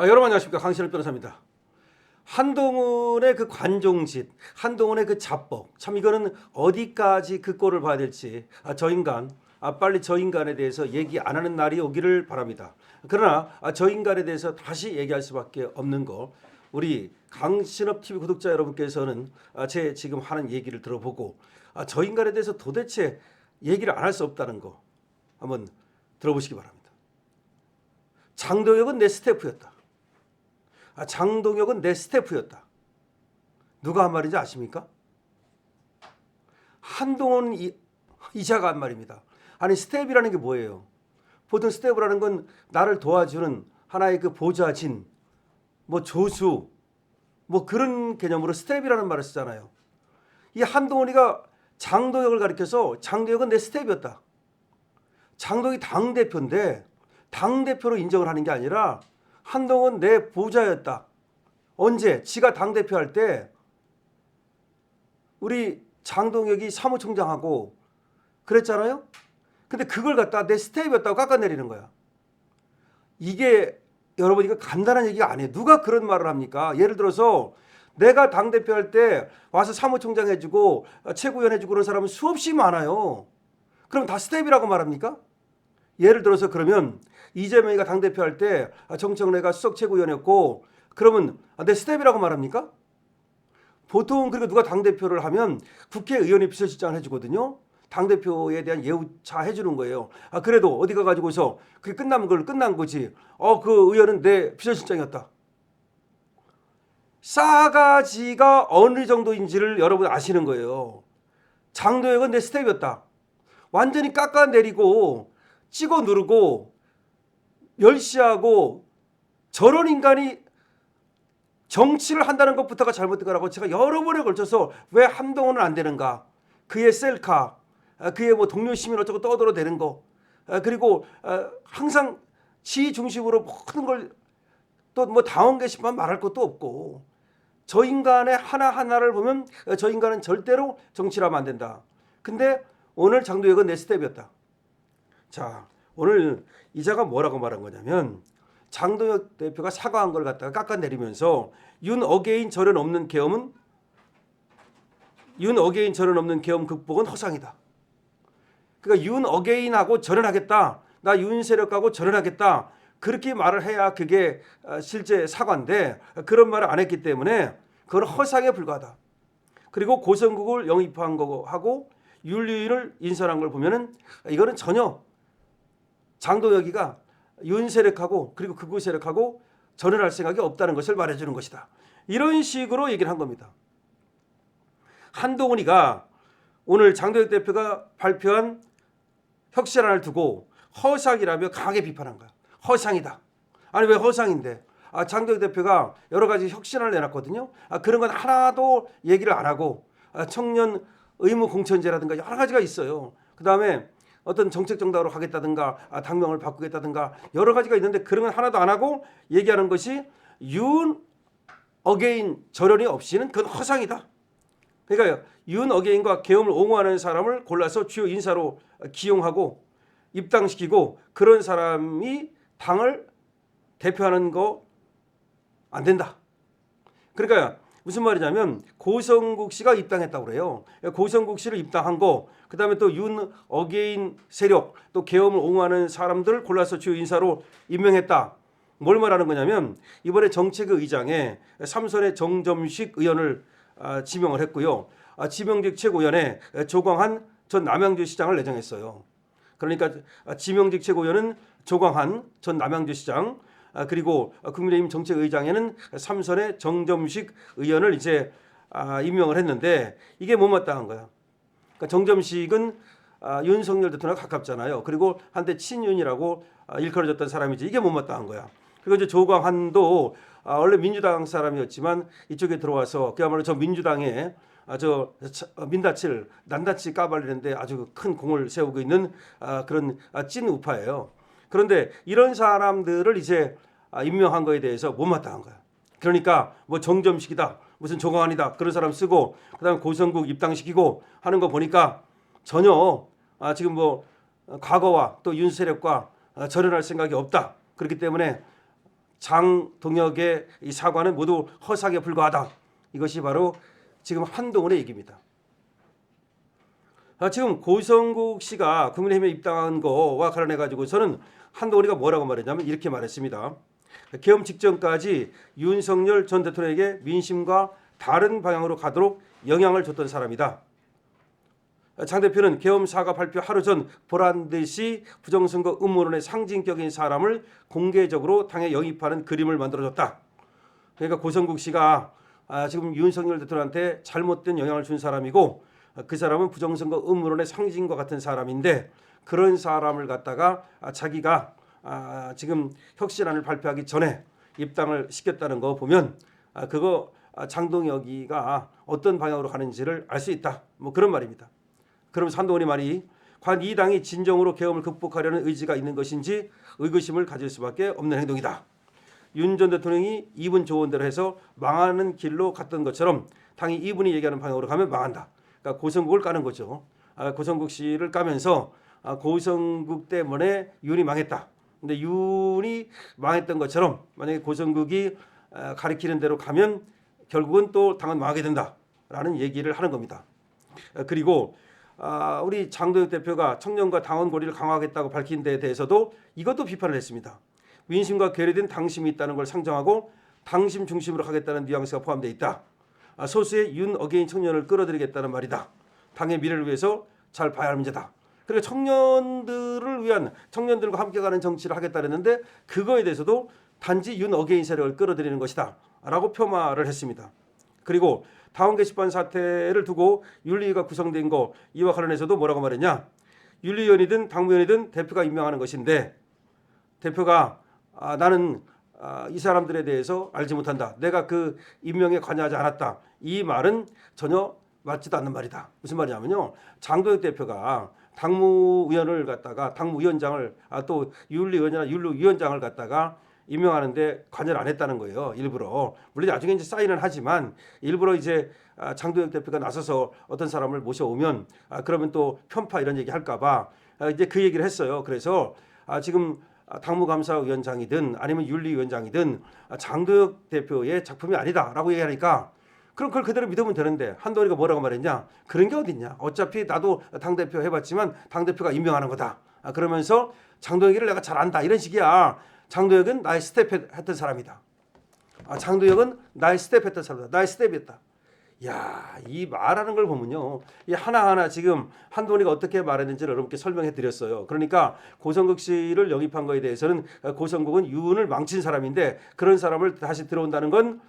여러분 안녕하십니까, 강신업 변호사입니다. 한동훈의 그 관종짓, 한동훈의 그 자법, 참 이거는 어디까지 그 꼴을 봐야 될지 저 인간 빨리 저 인간에 대해서 얘기 안 하는 날이 오기를 바랍니다. 그러나 저 인간에 대해서 다시 얘기할 수밖에 없는 거, 우리 강신업 TV 구독자 여러분께서는 제 지금 하는 얘기를 들어보고 저 인간에 대해서 도대체 얘기를 안 할 수 없다는 거 한번 들어보시기 바랍니다. 장동혁은 내 스태프였다. 장동혁은 내 스태프였다. 누가 한 말인지 아십니까? 한동훈 이자가 한 말입니다. 아니, 스태프라는 게 뭐예요? 보통 스태프라는 건 나를 도와주는 하나의 그 보좌진, 뭐 조수, 뭐 그런 개념으로 스태프라는 말을 쓰잖아요. 이 한동훈이가 장동혁을 가리켜서 장동혁은 내 스태프였다. 장동혁이 당대표인데 당대표로 인정을 하는 게 아니라 한동훈 내 보좌였다. 언제? 지가 당대표 할 때 우리 장동혁이 사무총장하고 그랬잖아요. 근데 그걸 갖다 내 스텝이었다고 깎아내리는 거야. 이게 여러분, 이거 간단한 얘기가 아니에요. 누가 그런 말을 합니까? 예를 들어서 내가 당대표 할 때 와서 사무총장 해주고 최고위원 해주고 그런 사람은 수없이 많아요. 그럼 다 스텝이라고 말합니까? 예를 들어서 그러면 이재명이가 당대표 할 때 정청래가 수석 최고위원이었고 그러면 내 스텝이라고 말합니까? 보통 그리고 누가 당대표를 하면 국회의원이 비서실장을 해주거든요. 당대표에 대한 예우차 해주는 거예요. 그래도 어디 가가지고서 그게 끝나면 그걸 끝난 거지. 그 의원은 내 비서실장이었다. 싸가지가 어느 정도인지를 여러분 아시는 거예요. 장동혁은 내 스텝이었다. 완전히 깎아내리고 찍어 누르고 멸시하고, 저런 인간이 정치를 한다는 것부터가 잘못된 거라고 제가 여러 번에 걸쳐서 왜 한동훈은 안 되는가, 그의 셀카, 그의 뭐 동료 시민 어쩌고 떠들어대는 거, 그리고 항상 지 중심으로 모든 걸 또 뭐 당원 게시판 말할 것도 없고, 저 인간의 하나하나를 보면 저 인간은 절대로 정치를 하면 안 된다. 근데 오늘 장동혁은 내 스텝이었다. 자, 오늘 이자가 뭐라고 말한 거냐면, 장동혁 대표가 사과한 걸 갖다가 깎아내리면서 윤 어게인 절연 없는 계엄 극복은 허상이다. 그러니까 윤 어게인하고 절연하겠다, 나 윤 세력하고 절연하겠다, 그렇게 말을 해야 그게 실제 사과인데 그런 말을 안 했기 때문에 그건 허상에 불과하다. 그리고 고성국을 영입한 거하고 윤리위를 인선한 걸 보면은 이거는 전혀 장동혁이가 윤 세력하고 그리고 극우 세력하고 절연할 생각이 없다는 것을 말해주는 것이다. 이런 식으로 얘기를 한 겁니다. 한동훈이가 오늘 장동혁 대표가 발표한 혁신안을 두고 허상이라며 강하게 비판한 거야. 허상이다. 아니, 왜 허상인데? 장동혁 대표가 여러 가지 혁신안을 내놨거든요. 그런 건 하나도 얘기를 안 하고 청년 의무 공천제라든가 여러 가지가 있어요. 그 다음에 어떤 정책 정당으로 가겠다든가 당명을 바꾸겠다든가 여러 가지가 있는데 그런 건 하나도 안 하고 얘기하는 것이 윤 어게인 절연이 없이는 그건 허상이다. 그러니까 윤 어게인과 계엄을 옹호하는 사람을 골라서 주요 인사로 기용하고 입당시키고 그런 사람이 당을 대표하는 거 안 된다. 그러니까 무슨 말이냐면 고성국 씨가 입당했다고 그래요. 고성국 씨를 입당한 거, 그다음에 또 윤 어게인 세력, 또 계엄을 옹호하는 사람들 골라서 주요 인사로 임명했다. 뭘 말하는 거냐면 이번에 정책위 의장에 삼선의 정점식 의원을 지명을 했고요. 지명직 최고위원에 조광한 전 남양주시장을 내정했어요. 그러니까 지명직 최고위원은 조광한 전 남양주시장, 그리고 국민의힘 정책의장에는 삼선의 정점식 의원을 이제 임명을 했는데 이게 못마땅한 거야. 그러니까 정점식은 윤석열 대통령과 가깝잖아요. 그리고 한때 친윤이라고 일컬어졌던 사람이지. 이게 못마땅한 거야. 그리고 이제 조광한도 원래 민주당 사람이었지만 이쪽에 들어와서 그야말로 저 민주당에 난다칠 까발리는데 아주 큰 공을 세우고 있는 그런 찐 우파예요. 그런데 이런 사람들을 이제 임명한 거에 대해서 못마땅한 거야. 그러니까 뭐 정점식이다, 무슨 조광한이다, 그런 사람 쓰고 그다음에 고성국 입당시키고 하는 거 보니까 전혀 지금 뭐 과거와 또 윤 세력과 절연할 생각이 없다. 그렇기 때문에 장동혁의 이 사과는 모두 허상에 불과하다. 이것이 바로 지금 한동훈의 얘기입니다. 지금 고성국 씨가 국민의힘에 입당한 거와 관련해 가지고서는 한동훈이가 뭐라고 말했냐면 이렇게 말했습니다. 계엄 직전까지 윤석열 전 대통령에게 민심과 다른 방향으로 가도록 영향을 줬던 사람이다. 장 대표는 계엄 사과 발표 하루 전 보란 듯이 부정선거 음모론의 상징격인 사람을 공개적으로 당에 영입하는 그림을 만들어줬다. 그러니까 고성국 씨가 지금 윤석열 대통령한테 잘못된 영향을 준 사람이고 그 사람은 부정선거 음모론의 상징과 같은 사람인데 그런 사람을 갖다가 자기가 지금 혁신안을 발표하기 전에 입당을 시켰다는 거 보면 그거 장동혁이가 어떤 방향으로 가는지를 알 수 있다. 뭐 그런 말입니다. 그러면서 한동훈이 말이 과연 이 당이 진정으로 계엄을 극복하려는 의지가 있는 것인지 의구심을 가질 수밖에 없는 행동이다. 윤 전 대통령이 이분 조언대로 해서 망하는 길로 갔던 것처럼 당이 이분이 얘기하는 방향으로 가면 망한다. 그러니까 고성국을 까는 거죠. 고성국 씨를 까면서 고성국 때문에 윤이 망했다. 근데 윤이 망했던 것처럼 만약에 고성국이 가리키는 대로 가면 결국은 또 당은 망하게 된다라는 얘기를 하는 겁니다. 그리고 우리 장동혁 대표가 청년과 당원 고리를 강화하겠다고 밝힌 데에 대해서도 이것도 비판을 했습니다. 민심과 괴리된 당심이 있다는 걸 상정하고 당심 중심으로 하겠다는 뉘앙스가 포함되어 있다. 소수의 윤 어게인 청년을 끌어들이겠다는 말이다. 당의 미래를 위해서 잘 봐야 할 문제다. 그러니까 청년들을 위한 청년들과 함께 가는 정치를 하겠다 했는데 그거에 대해서도 단지 윤 어게인 세력을 끌어들이는 것이다 라고 폄하를 했습니다. 그리고 당원 게시판 사태를 두고 윤리위가 구성된 거 이와 관련해서도 뭐라고 말했냐. 윤리위원이든 당무위원이든 대표가 임명하는 것인데 대표가 나는 이 사람들에 대해서 알지 못한다. 내가 그 임명에 관여하지 않았다. 이 말은 전혀 맞지도 않는 말이다. 무슨 말이냐면요. 장동혁 대표가 당무위원을 갖다가 당무위원장을 또 윤리위원이나 윤리위원장을 갖다가 임명하는데 관여를 안 했다는 거예요. 일부러. 물론 나중에 이제 사인은 하지만 일부러 이제 장동혁 대표가 나서서 어떤 사람을 모셔오면 그러면 또 편파 이런 얘기 할까봐 이제 그 얘기를 했어요. 그래서 지금 당무감사위원장이든 아니면 윤리위원장이든 장동혁 대표의 작품이 아니다라고 얘기하니까 그럼 그걸 그대로 믿으면 되는데 한동훈이가 뭐라고 말했냐. 그런 게 어딨냐. 어차피 나도 당대표 해봤지만 당대표가 임명하는 거다. 그러면서 장동혁이를 내가 잘 안다. 이런 식이야. 장동혁은 나의 스텝 했던 사람이다. 장동혁은 나의 스텝 했던 사람이다. 나의 스텝이었다. 야, 이 말하는 걸 보면요. 이 하나하나 지금 한동훈이가 어떻게 말했는지를 여러분께 설명해 드렸어요. 그러니까 고성국 씨를 영입한 거에 대해서는 고성국은 윤을 망친 사람인데 그런 사람을 다시 들어온다는 건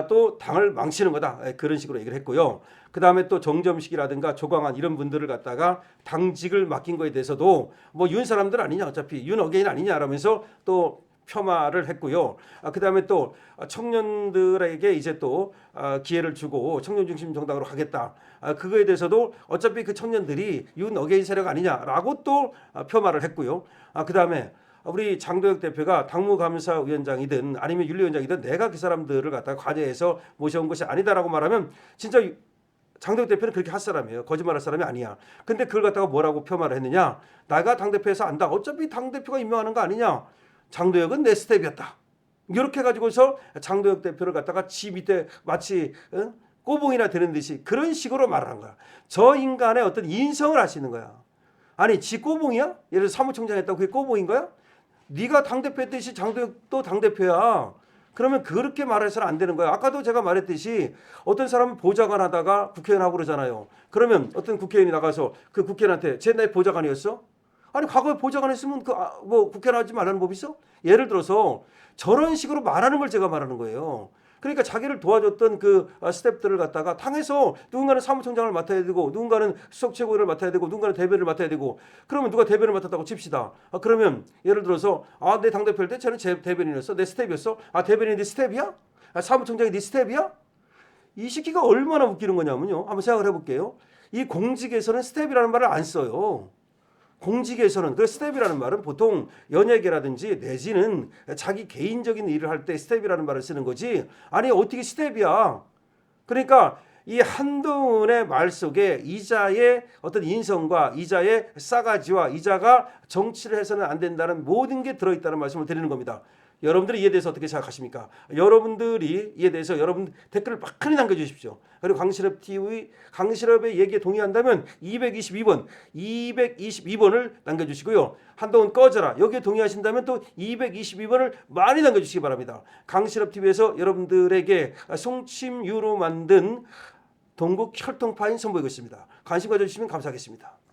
또 당을 망치는 거다. 그런 식으로 얘기를 했고요. 그 다음에 또 정점식이라든가 조광한 이런 분들을 갖다가 당직을 맡긴 거에 대해서도 뭐 윤 사람들 아니냐. 어차피 윤 어게인 아니냐. 라면서 또 폄하를 했고요. 그 다음에 또 청년들에게 이제 또 기회를 주고 청년 중심 정당으로 가겠다. 그거에 대해서도 어차피 그 청년들이 윤 어게인 세력 아니냐라고 또 폄하를 했고요. 그 다음에 우리 장동혁 대표가 당무감사위원장이든 아니면 윤리위원장이든 내가 그 사람들을 갖다가 관여해서 모셔온 것이 아니다라고 말하면 진짜 장동혁 대표는 그렇게 할 사람이에요. 거짓말할 사람이 아니야. 근데 그걸 갖다가 뭐라고 겸하를 했느냐. 내가 당대표에서 안다. 어차피 당대표가 임명하는 거 아니냐. 장동혁은 내 스텝이었다. 이렇게 가지고서 장동혁 대표를 갖다가 지 밑에 마치 꼬봉이나 되는 듯이 그런 식으로 말을 한 거야. 저 인간의 어떤 인성을 하시는 거야. 아니 지 꼬봉이야? 예를 들어 사무총장 했다고 그게 꼬봉인 거야? 네가 당대표 했듯이 장동혁도 당대표야. 그러면 그렇게 말해서는 안 되는 거야. 아까도 제가 말했듯이 어떤 사람은 보좌관 하다가 국회의원 하고 그러잖아요. 그러면 어떤 국회의원이 나가서 그 국회의원한테 쟤 내 보좌관이었어? 아니 과거에 보좌관 했으면 뭐 국회의원 하지 말라는 법 있어? 예를 들어서 저런 식으로 말하는 걸 제가 말하는 거예요. 그러니까 자기를 도와줬던 그 스태프들을 갖다가 당에서 누군가는 사무총장을 맡아야 되고 누군가는 수석 최고위원을 맡아야 되고 누군가는 대변을 맡아야 되고 그러면 누가 대변을 맡았다고 칩시다. 그러면 예를 들어서 내 당대표일 때 쟤는 제 대변인이었어. 내 스텝이었어. 대변인이 네 스텝이야? 사무총장이 네 스텝이야? 이 시기가 얼마나 웃기는 거냐면요. 한번 생각을 해볼게요. 이 공직에서는 스텝이라는 말을 안 써요. 공직에서는 그 스텝이라는 말은 보통 연예계라든지 내지는 자기 개인적인 일을 할 때 스텝이라는 말을 쓰는 거지. 아니 어떻게 스텝이야. 그러니까 이 한동훈의 말 속에 이자의 어떤 인성과 이자의 싸가지와 이자가 정치를 해서는 안 된다는 모든 게 들어있다는 말씀을 드리는 겁니다. 여러분들이 이에 대해서 어떻게 생각하십니까? 여러분들이 이에 대해서 여러분 댓글을 많이 남겨주십시오. 그리고 강실업 TV, 강실업의 얘기에 동의한다면 222번을 남겨주시고요. 한동훈 꺼져라 여기에 동의하신다면 또 222번을 많이 남겨주시기 바랍니다. 강실업 TV에서 여러분들에게 송침유로 만든 동국 혈통파인 선보이고 있습니다. 관심 가져주시면 감사하겠습니다.